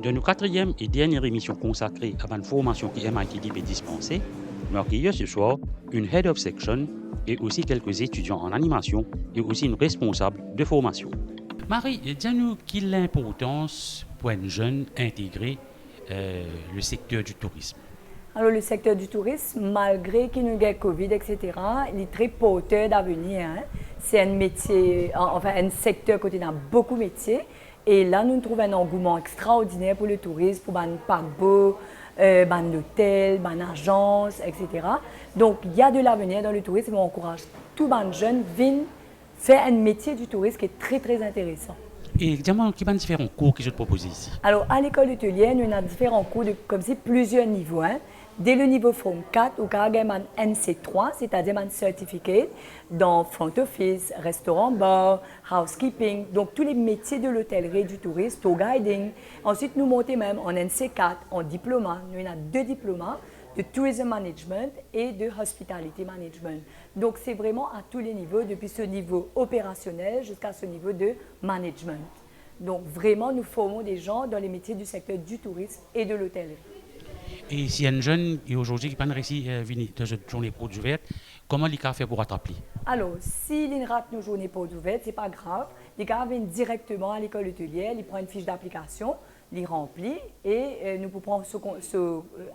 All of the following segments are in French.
Dans notre quatrième et dernière émission consacrée à une formation qui MITD peut dispenser, nous accueillons ce soir une Head of Section et aussi quelques étudiants en animation et aussi une responsable de formation. Marie, dis-nous quelle est l'importance pour un jeune intégrer le secteur du tourisme. Alors, le secteur du tourisme, malgré qu'il y ait eu Covid, etc., il est très porteur d'avenir. Hein. C'est un métier, enfin, un secteur côté dans beaucoup de métiers. Et là, nous trouvons un engouement extraordinaire pour le tourisme, pour les paquebots, les hôtels, les agences, etc. Donc, il y a de l'avenir dans le tourisme et on encourage tous les jeunes à venir faire un métier du tourisme qui est très, très intéressant. Et dis-moi, quels sont les différents cours que je te propose ici? Alors, à l'école hôtelière, nous avons différents cours de comme si, plusieurs niveaux. Hein. Dès le niveau Form 4, ou a un NC3, c'est-à-dire un certificate dans front office, restaurant, bar, housekeeping, donc tous les métiers de l'hôtellerie, du tourisme, tour guiding. Ensuite, nous montons même en NC4, en diplôme. Nous avons 2 diplômes de tourism management et de hospitality management. Donc, c'est vraiment à tous les niveaux, depuis ce niveau opérationnel jusqu'à ce niveau de management. Donc, vraiment, nous formons des gens dans les métiers du secteur du tourisme et de l'hôtellerie. Et si un jeune et aujourd'hui qui n'a pas réussi à venir dans cette journée pour ouverte, comment il a fait pour rattraper? Alors, s'il rate nos journées portes ouvertes, ce n'est pas grave. Il vient directement à l'école hôtelière, il prend une fiche d'application, il remplit et nous pouvons prendre cette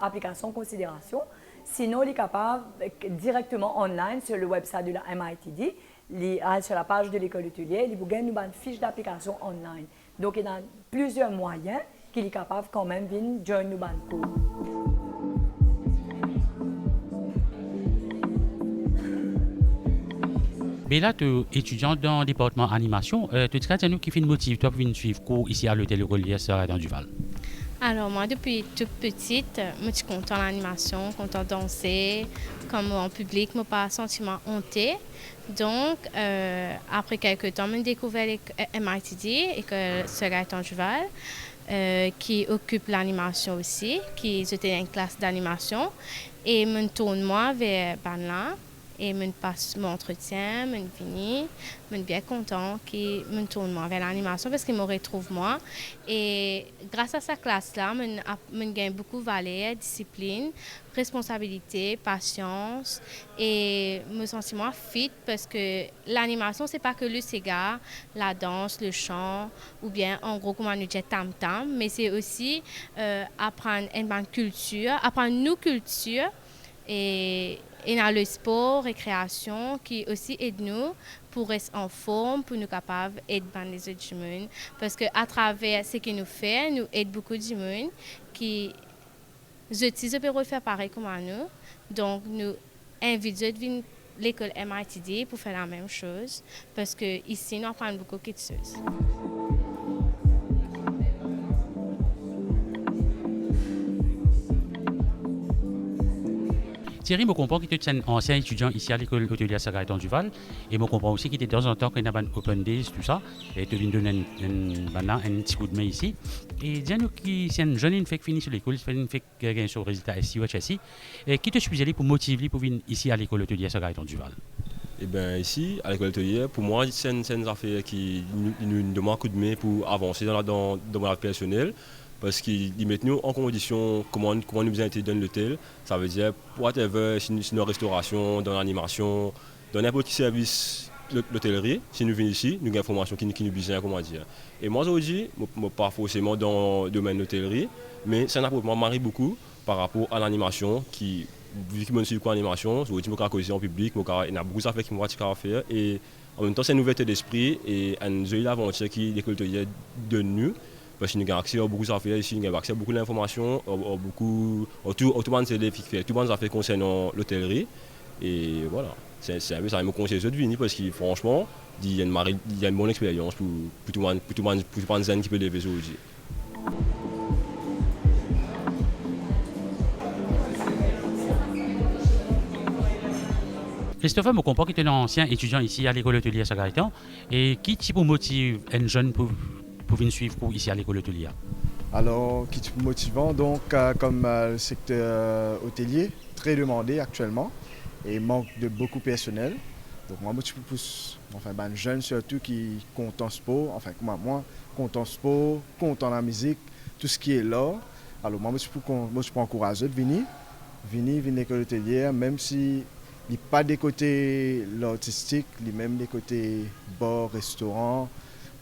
application en considération. Sinon, il est capable directement online sur le website de la MITD, sur la page de l'école hôtelière, il vous gagne une fiche d'application online. Donc, il y a plusieurs moyens qu'il est capable quand même de joindre nous cours. Mais là, tu es étudiant dans le département animation. Tu dis nous qui fait une motive, toi, pour venir suivre cours ici à l'hôtel Relier dans Duval. Alors moi, depuis toute petite, je suis contente l'animation, contente de danser, comme en public, je n'ai pas sentiment honte. Donc, après quelques temps, j'ai découvert MITD, École Segaïtan Duval, qui occupe l'animation aussi, qui était une classe d'animation. Et je tourne moi vers Banla. Et je passe mon entretien, je finis, je suis bien content qu'il me tourne vers l'animation parce qu'il me retrouve moi. Et grâce à sa classe-là, je gagne beaucoup de valeurs, discipline, responsabilité, patience et me sens moi fit parce que l'animation, c'est pas que le cigare, la danse, le chant ou bien en gros comment nous dit tam-tam, mais c'est aussi apprendre une bonne culture, apprendre nos cultures et dans le sport, récréation, qui aussi aide nous pour rester en forme, pour nous capables d'aider les autres gens. Parce qu'à travers ce que nous faisons, nous aidons beaucoup de gens qui utilisent le faire pareil comme nous. Donc, nous invitons à venir à l'école MITD pour faire la même chose. Parce qu'ici, nous apprenons beaucoup de choses. Thierry, je comprends que tu es un ancien étudiant ici à l'école hôtelière Segaïtan Duval. Et je comprends aussi que tu es de temps en temps qu'il y a un open days, tout ça. Et tu viens donner un petit coup de main ici. Et dis-nous que c'est un jeune qui fait finir sur l'école, qui fait gagner sur le résultat SI ou HSI. Et qui te suis pour motiver pour venir ici à l'école hôtelière Segaïtan Duval? Eh bien, ici, à l'école hôtelière, pour moi, c'est une affaire qui nous demande un coup de main pour avancer dans mon vie personnelle. Parce qu'ils mettent nous en condition comment nous bien été dans l'hôtel. Ça veut dire, whatever, si nous restauration, dans l'animation, dans n'importe quel service l'hôtellerie, si nous venons ici, nous avons une formation qui nous besoin, comment dire. Et moi aujourd'hui, je ne suis pas forcément dans le domaine de l'hôtellerie, mais ça m'arrive beaucoup par rapport à l'animation qui, vu que je suis en animation, je suis causer en public, il y a beaucoup d'affaires qui me à faire. Et en même temps, c'est une ouverture d'esprit et une jolie aventure qui l'école hôtelière donne nous. Parce que nous avons accès à beaucoup d'affaires ici, nous avons accès à beaucoup d'informations, tout le monde affaires concernant l'hôtellerie. Et voilà, c'est un peu ça, je me conseille de venir parce que franchement, il y a une bonne expérience pour tout le monde qui peut lever aujourd'hui. Christopher, je comprends que tu es un ancien étudiant ici à l'école hôtelière Segaïtan. Et qui type motive un jeune pour venir suivre cours ici à l'école hôtelière? Alors, qui est motivant, donc, comme le secteur hôtelier, très demandé actuellement et manque de beaucoup de personnel. Donc, moi, je pousse, enfin, jeunes surtout qui comptent en sport, enfin, comme moi, comptent en sport, comptent en la musique, tout ce qui est là. Alors moi, je peux encourager de venir à l'école hôtelière, même si il n'y a pas des côtés l'artistique, il y a même des côtés bar, restaurant,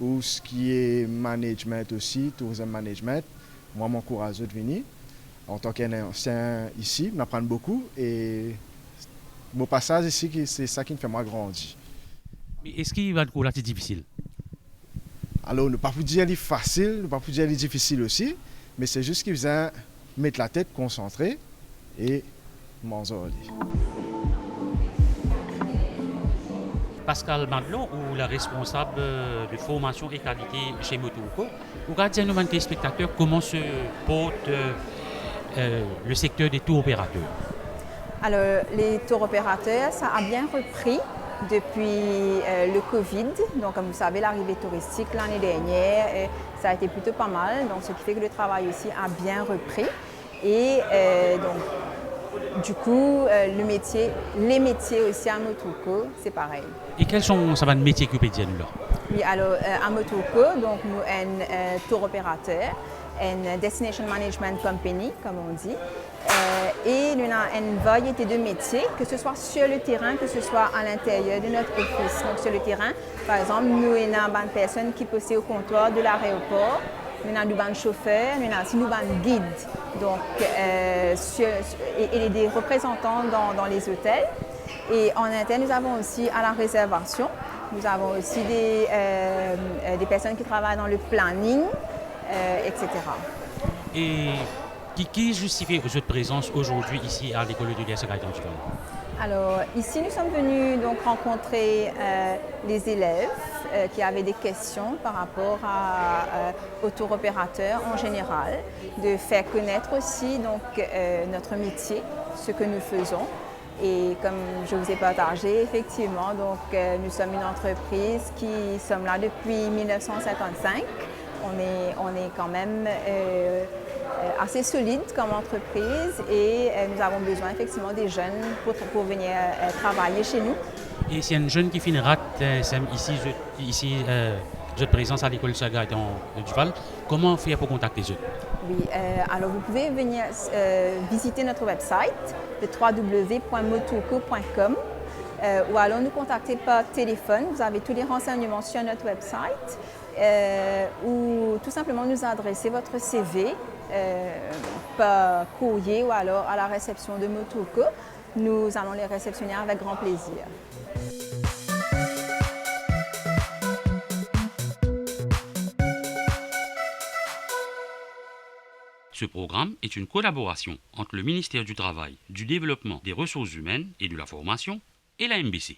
ou ce qui est management aussi, tourisme management. Moi, je m'encourage de venir. En tant qu'ancien ici, on apprend beaucoup et mon passage ici, c'est ça qui me fait moi grandir. Mais est-ce qu'il va être relativement difficile? Alors, ne pas vous dire qu'il est facile, ne pas vous dire qu'il est difficile aussi, mais c'est juste qu'il faisait mettre la tête concentrée et manger. Pascal Madelon, ou la responsable de formation et qualité chez Motoko, vous regardez nous, téléspectateurs, comment se porte le secteur des tours opérateurs? Alors, les tours opérateurs, ça a bien repris depuis le Covid. Donc, comme vous savez, l'arrivée touristique l'année dernière, ça a été plutôt pas mal. Donc, ce qui fait que le travail aussi a bien repris. Et donc, du coup, les métiers aussi à Motoko, c'est pareil. Et quels sont les métiers que vous pouvez dire là? Oui, alors à Motoko, donc nous sommes un tour opérateur, une destination management company, comme on dit. Et nous avons une variété de métiers, que ce soit sur le terrain, que ce soit à l'intérieur de notre office. Donc sur le terrain, par exemple, nous avons des personnes qui possèdent au comptoir de l'aéroport, nous avons des chauffeurs, nous avons aussi des guides. Donc, et des représentants dans les hôtels. Et en interne, nous avons aussi à la réservation, nous avons aussi des personnes qui travaillent dans le planning, etc. Et qui justifie votre présence aujourd'hui ici à l'école hôtelière Saint-Gaëtan du Val? Alors, ici, nous sommes venus donc rencontrer les élèves qui avaient des questions par rapport aux tour opérateurs en général, de faire connaître aussi donc, notre métier, ce que nous faisons. Et comme je vous ai partagé, effectivement, donc, nous sommes une entreprise qui sommes là depuis 1955. On est quand même assez solide comme entreprise et nous avons besoin effectivement des jeunes pour venir travailler chez nous. Et c'est un jeune qui finira ici votre présence à l'école Saint-Gaëtan du Val. Comment faire pour contacter eux? Oui, alors vous pouvez venir visiter notre website, le www.motoko.com, ou alors nous contacter par téléphone. Vous avez tous les renseignements sur notre website, ou tout simplement nous adresser votre CV par courrier ou alors à la réception de Motoko. Nous allons les réceptionner avec grand plaisir. Ce programme est une collaboration entre le ministère du Travail, du Développement des Ressources humaines et de la Formation et la MBC.